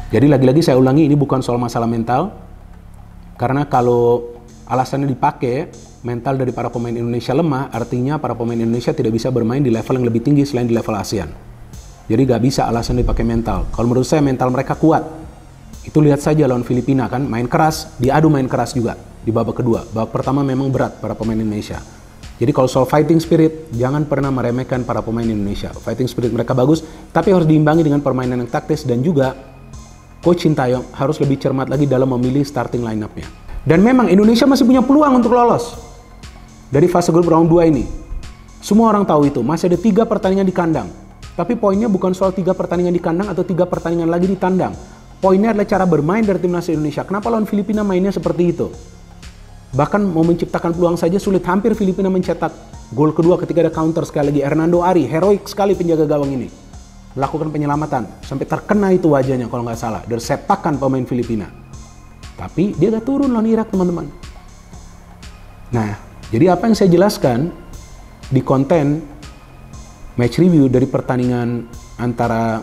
Jadi lagi-lagi saya ulangi, ini bukan soal masalah mental, karena kalau alasannya dipakai mental dari para pemain Indonesia lemah, artinya para pemain Indonesia tidak bisa bermain di level yang lebih tinggi selain di level ASEAN. Jadi gak bisa alasan dipakai mental. Kalau menurut saya mental mereka kuat. Itu lihat saja lawan Filipina kan, main keras, diadu main keras juga di babak kedua. Babak pertama memang berat para pemain Indonesia. Jadi kalau soal fighting spirit, jangan pernah meremehkan para pemain Indonesia. Fighting spirit mereka bagus, tapi harus diimbangi dengan permainan yang taktis, dan juga Coach Sintayong harus lebih cermat lagi dalam memilih starting line-up-nya. Dan memang Indonesia masih punya peluang untuk lolos dari fase grup round 2 ini. Semua orang tahu itu, masih ada 3 pertandingan di kandang. Tapi poinnya bukan soal 3 pertandingan di kandang atau 3 pertandingan lagi di tandang. Poinnya adalah cara bermain dari timnas Indonesia. Kenapa lawan Filipina mainnya seperti itu? Bahkan mau menciptakan peluang saja sulit. Hampir Filipina mencetak gol kedua ketika ada counter sekali lagi. Hernando Ari, heroik sekali penjaga gawang ini, melakukan penyelamatan. Sampai terkena itu wajahnya kalau nggak salah. Dari sepakan pemain Filipina. Tapi dia gak turun lawan Irak, teman-teman. Nah, jadi apa yang saya jelaskan di konten match review dari pertandingan antara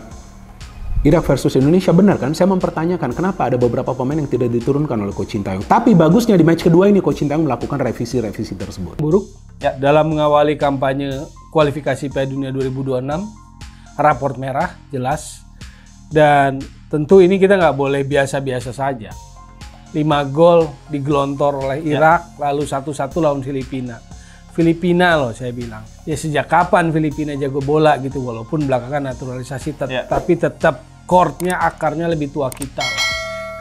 Irak versus Indonesia benar kan? Saya mempertanyakan kenapa ada beberapa pemain yang tidak diturunkan oleh Coach Sintayong. Tapi bagusnya di match kedua ini Coach Sintayong melakukan revisi-revisi tersebut. Buruk ya, dalam mengawali kampanye kualifikasi Piala Dunia 2026, raport merah jelas, dan tentu ini kita nggak boleh biasa-biasa saja. 5 gol digelontor oleh Irak, lalu 1-1 lawan Filipina. Filipina loh saya bilang. Ya sejak kapan Filipina jago bola gitu, walaupun belakangan naturalisasi, tapi tetap courtnya, akarnya lebih tua kita lah.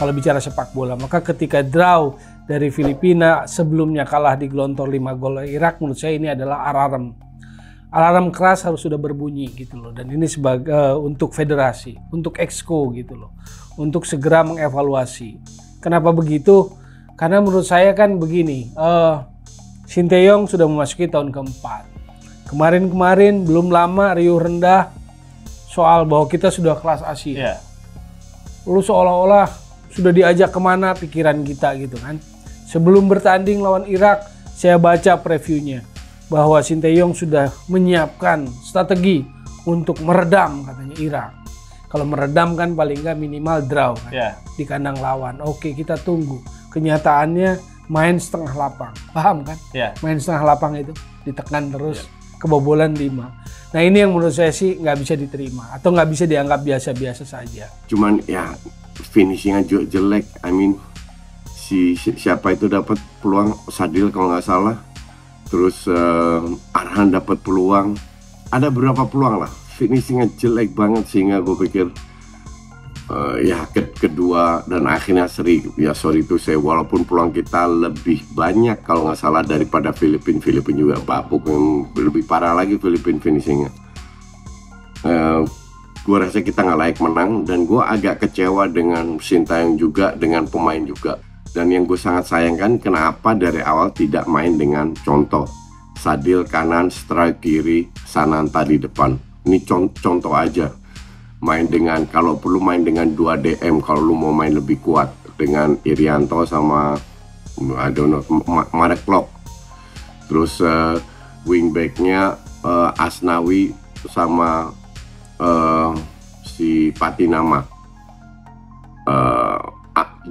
Kalau bicara sepak bola, maka ketika draw dari Filipina sebelumnya kalah digelontor 5 gol oleh Irak, menurut saya ini adalah alarm keras harus sudah berbunyi gitu loh. Dan ini sebagai untuk federasi, untuk exco gitu loh, untuk segera mengevaluasi. Kenapa begitu? Karena menurut saya kan begini, Sintayong sudah memasuki tahun keempat. Kemarin belum lama riuh rendah soal bahwa kita sudah kelas Asia. Lalu seolah-olah sudah diajak kemana pikiran kita gitu kan. Sebelum bertanding lawan Irak, saya baca previewnya bahwa Sintayong sudah menyiapkan strategi untuk meredam katanya Irak. Kalau meredam kan paling nggak minimal draw kan, di kandang lawan. Oke, kita tunggu. Kenyataannya main setengah lapang, paham kan? Main setengah lapang itu ditekan terus, kebobolan 5. Nah ini yang menurut saya sih nggak bisa diterima atau nggak bisa dianggap biasa-biasa saja. Cuman ya finishingnya jelek. I mean siapa itu dapat peluang, Sadil kalau nggak salah. Terus Arhan dapat peluang. Ada beberapa peluang lah. Finishingnya jelek banget sehingga gue pikir kedua dan akhirnya seri. Ya sorry itu saya, walaupun peluang kita lebih banyak kalau nggak salah daripada Filipina juga babuk, yang lebih parah lagi Filipina finishingnya. Gue rasa kita nggak layak menang, dan gue agak kecewa dengan Sintayong juga, dengan pemain juga. Dan yang gue sangat sayangkan kenapa dari awal tidak main dengan contoh Sadil kanan, strike kiri, Sananta di depan. Ini contoh aja. Main dengan, kalau perlu main dengan 2 DM kalau lu mau main lebih kuat, dengan Irianto sama I don't know, Marek Klok. Terus wingbacknya Asnawi sama si Patinama,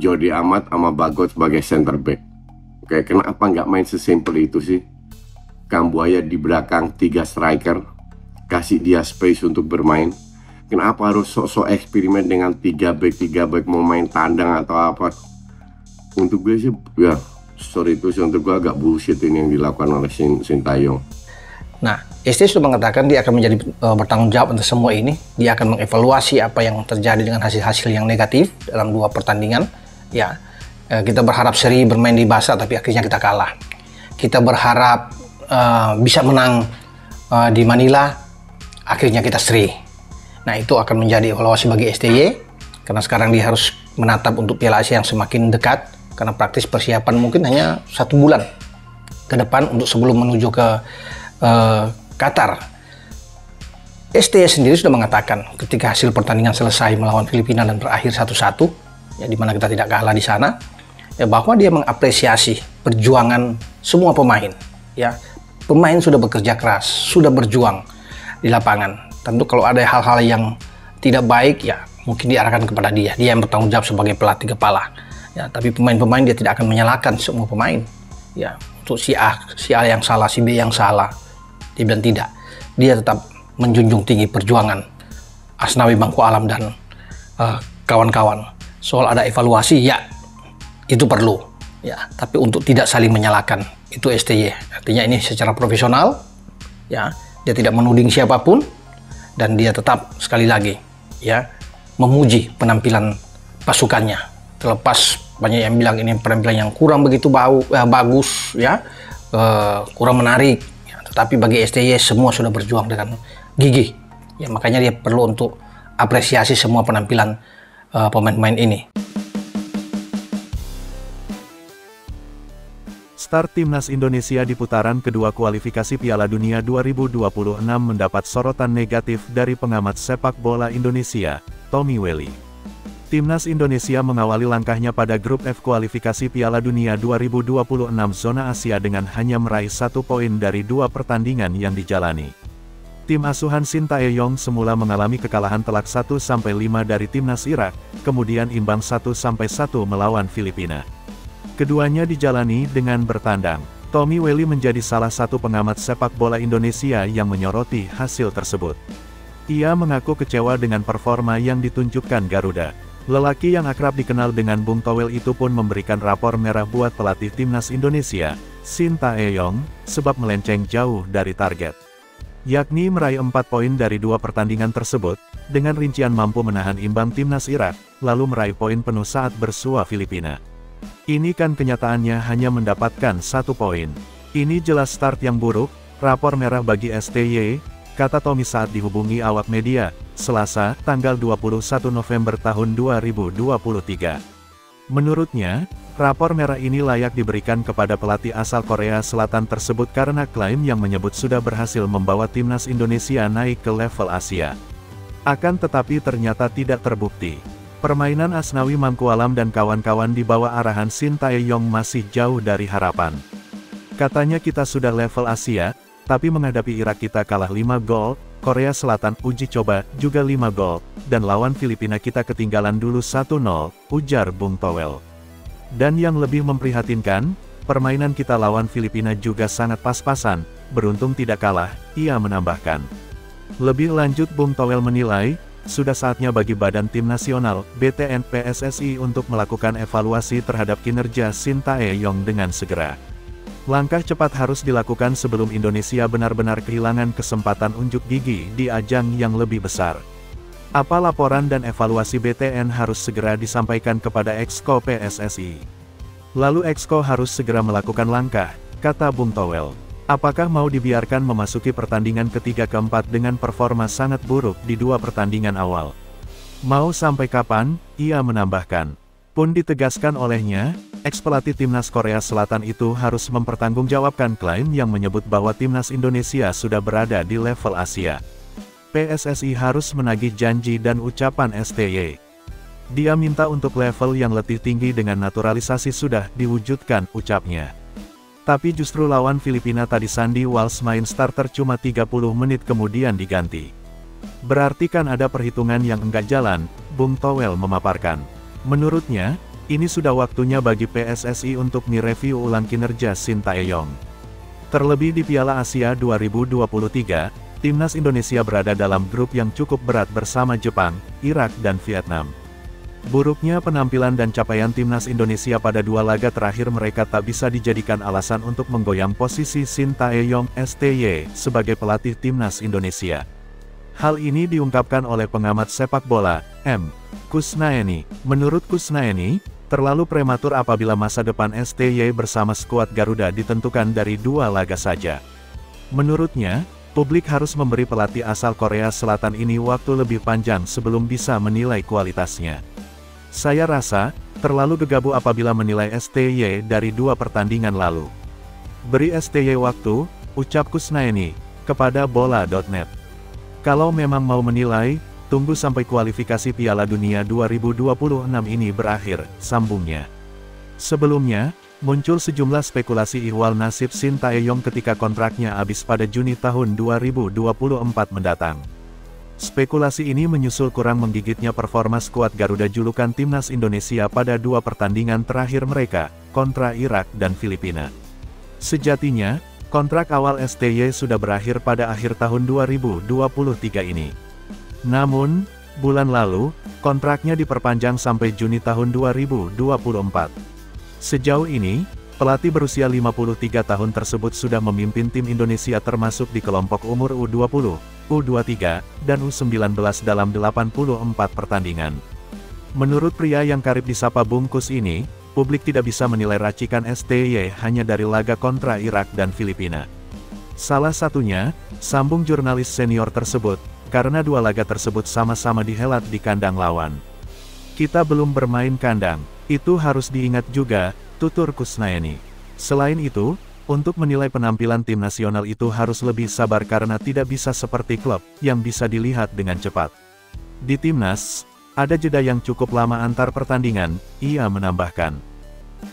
Jody Amat sama Bagot sebagai center back. Oke, kenapa nggak main sesimpel itu sih? Kambuaya di belakang 3 striker, kasih dia space untuk bermain. Kenapa harus sok-sok eksperimen dengan 3 back mau main tandang atau apa? Untuk gue sih ya sorry itu sih, untuk gue agak bullshit ini yang dilakukan oleh Sintayong. Nah, ST sudah mengatakan dia akan menjadi bertanggung jawab untuk semua ini. Dia akan mengevaluasi apa yang terjadi dengan hasil-hasil yang negatif dalam 2 pertandingan. Ya, kita berharap seri bermain di Basak tapi akhirnya kita kalah. Kita berharap bisa menang di Manila, akhirnya kita seri. Nah, itu akan menjadi evaluasi bagi STY karena sekarang dia harus menatap untuk Piala Asia yang semakin dekat, karena praktis persiapan mungkin hanya 1 bulan ke depan untuk sebelum menuju ke Qatar. STY sendiri sudah mengatakan ketika hasil pertandingan selesai melawan Filipina dan berakhir 1-1, ya di mana kita tidak kalah di sana, ya bahwa dia mengapresiasi perjuangan semua pemain. Ya, pemain sudah bekerja keras, sudah berjuang di lapangan. Tentu kalau ada hal-hal yang tidak baik, ya mungkin diarahkan kepada dia yang bertanggung jawab sebagai pelatih kepala. Ya, tapi pemain-pemain dia tidak akan menyalahkan semua pemain. Ya, untuk si A yang salah, si B yang salah, dia bilang tidak. Dia tetap menjunjung tinggi perjuangan Asnawi Mangku Alam dan kawan-kawan. Soal ada evaluasi, ya itu perlu. Ya, tapi untuk tidak saling menyalahkan, itu STY. Artinya ini secara profesional, ya, dia tidak menuding siapapun, dan dia tetap sekali lagi, ya, memuji penampilan pasukannya. Terlepas banyak yang bilang ini penampilan yang kurang begitu bagus, ya, kurang menarik. Ya, tetapi bagi STY semua sudah berjuang dengan gigih. Ya, makanya dia perlu untuk apresiasi semua penampilan pemain-pemain ini. Start Timnas Indonesia di putaran kedua kualifikasi Piala Dunia 2026 mendapat sorotan negatif dari pengamat sepak bola Indonesia, Tommy Welly. Timnas Indonesia mengawali langkahnya pada grup F kualifikasi Piala Dunia 2026 zona Asia dengan hanya meraih 1 poin dari 2 pertandingan yang dijalani. Tim asuhan Shin Tae-yong semula mengalami kekalahan telak 1-5 dari timnas Irak, kemudian imbang 1-1 melawan Filipina. Keduanya dijalani dengan bertandang. Tommy Welly menjadi salah satu pengamat sepak bola Indonesia yang menyoroti hasil tersebut. Ia mengaku kecewa dengan performa yang ditunjukkan Garuda. Lelaki yang akrab dikenal dengan Bung Towel itu pun memberikan rapor merah buat pelatih timnas Indonesia, Shin Tae-yong, sebab melenceng jauh dari target. Yakni meraih 4 poin dari 2 pertandingan tersebut, dengan rincian mampu menahan imbang timnas Irak, lalu meraih poin penuh saat bersua Filipina. Ini kan kenyataannya hanya mendapatkan 1 poin. Ini jelas start yang buruk, rapor merah bagi STY, kata Tommy saat dihubungi awak media, Selasa, tanggal 21 November tahun 2023. Menurutnya, rapor merah ini layak diberikan kepada pelatih asal Korea Selatan tersebut karena klaim yang menyebut sudah berhasil membawa timnas Indonesia naik ke level Asia. Akan tetapi ternyata tidak terbukti. Permainan Asnawi Mangku Alam dan kawan-kawan di bawah arahan Shin Tae-yong masih jauh dari harapan. Katanya kita sudah level Asia, tapi menghadapi Irak kita kalah 5 gol, Korea Selatan uji coba juga 5 gol, dan lawan Filipina kita ketinggalan dulu 1-0, ujar Bung Towel. Dan yang lebih memprihatinkan, permainan kita lawan Filipina juga sangat pas-pasan, beruntung tidak kalah, ia menambahkan. Lebih lanjut Bung Towel menilai, sudah saatnya bagi Badan Tim Nasional, BTN PSSI untuk melakukan evaluasi terhadap kinerja Shin Tae-yong dengan segera. Langkah cepat harus dilakukan sebelum Indonesia benar-benar kehilangan kesempatan unjuk gigi di ajang yang lebih besar. Apa laporan dan evaluasi BTN harus segera disampaikan kepada Exco PSSI. Lalu Exco harus segera melakukan langkah, kata Bung Towel. Apakah mau dibiarkan memasuki pertandingan ketiga keempat dengan performa sangat buruk di 2 pertandingan awal? Mau sampai kapan? Ia menambahkan. Pun ditegaskan olehnya, ex-pelatih timnas Korea Selatan itu harus mempertanggungjawabkan klaim yang menyebut bahwa timnas Indonesia sudah berada di level Asia. PSSI harus menagih janji dan ucapan STY. Dia minta untuk level yang lebih tinggi dengan naturalisasi sudah diwujudkan, ucapnya. Tapi justru lawan Filipina tadi Sandy Walsh main starter cuma 30 menit kemudian diganti. Berarti kan ada perhitungan yang enggak jalan, Bung Towel memaparkan. Menurutnya, ini sudah waktunya bagi PSSI untuk mereview ulang kinerja Shin Tae-yong. Terlebih di Piala Asia 2023, timnas Indonesia berada dalam grup yang cukup berat bersama Jepang, Irak dan Vietnam. Buruknya penampilan dan capaian timnas Indonesia pada 2 laga terakhir mereka tak bisa dijadikan alasan untuk menggoyang posisi Shin Tae-yong STY sebagai pelatih timnas Indonesia. Hal ini diungkapkan oleh pengamat sepak bola, M. Kusnaeni. Menurut Kusnaeni, terlalu prematur apabila masa depan STY bersama skuad Garuda ditentukan dari 2 laga saja. Menurutnya, publik harus memberi pelatih asal Korea Selatan ini waktu lebih panjang sebelum bisa menilai kualitasnya. Saya rasa, terlalu gegabah apabila menilai STY dari 2 pertandingan lalu. Beri STY waktu, ucap Kusnaeni, kepada bola.net. Kalau memang mau menilai, tunggu sampai kualifikasi Piala Dunia 2026 ini berakhir, sambungnya. Sebelumnya, muncul sejumlah spekulasi ihwal nasib Shin Tae-yong ketika kontraknya habis pada Juni tahun 2024 mendatang. Spekulasi ini menyusul kurang menggigitnya performa skuad Garuda julukan Timnas Indonesia pada 2 pertandingan terakhir mereka, kontra Irak dan Filipina. Sejatinya, kontrak awal STY sudah berakhir pada akhir tahun 2023 ini. Namun, bulan lalu, kontraknya diperpanjang sampai Juni tahun 2024. Sejauh ini, pelatih berusia 53 tahun tersebut sudah memimpin tim Indonesia termasuk di kelompok umur U20, U23, dan U19 dalam 84 pertandingan. Menurut pria yang karib disapa bungkus ini, publik tidak bisa menilai racikan STY hanya dari laga kontra Irak dan Filipina. Salah satunya, sambung jurnalis senior tersebut, karena 2 laga tersebut sama-sama dihelat di kandang lawan. Kita belum bermain kandang, itu harus diingat juga, tutur Kusnaini. Selain itu, untuk menilai penampilan tim nasional itu harus lebih sabar karena tidak bisa seperti klub, yang bisa dilihat dengan cepat. Di timnas, ada jeda yang cukup lama antar pertandingan, ia menambahkan.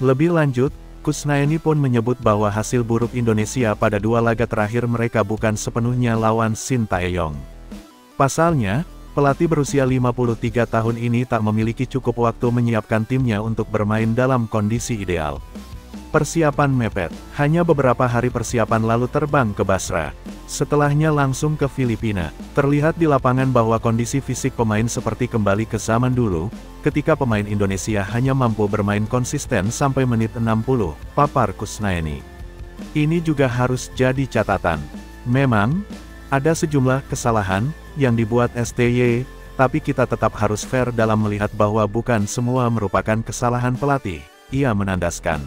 Lebih lanjut, Kusnaini pun menyebut bahwa hasil buruk Indonesia pada 2 laga terakhir mereka bukan sepenuhnya lawan Sintayong. Pasalnya, pelatih berusia 53 tahun ini tak memiliki cukup waktu menyiapkan timnya untuk bermain dalam kondisi ideal. Persiapan mepet, hanya beberapa hari persiapan lalu terbang ke Basra. Setelahnya langsung ke Filipina. Terlihat di lapangan bahwa kondisi fisik pemain seperti kembali ke zaman dulu, ketika pemain Indonesia hanya mampu bermain konsisten sampai menit 60, papar Kusnaini. Ini juga harus jadi catatan. Memang, ada sejumlah kesalahan yang dibuat STY, tapi kita tetap harus fair dalam melihat bahwa bukan semua merupakan kesalahan pelatih, ia menandaskan.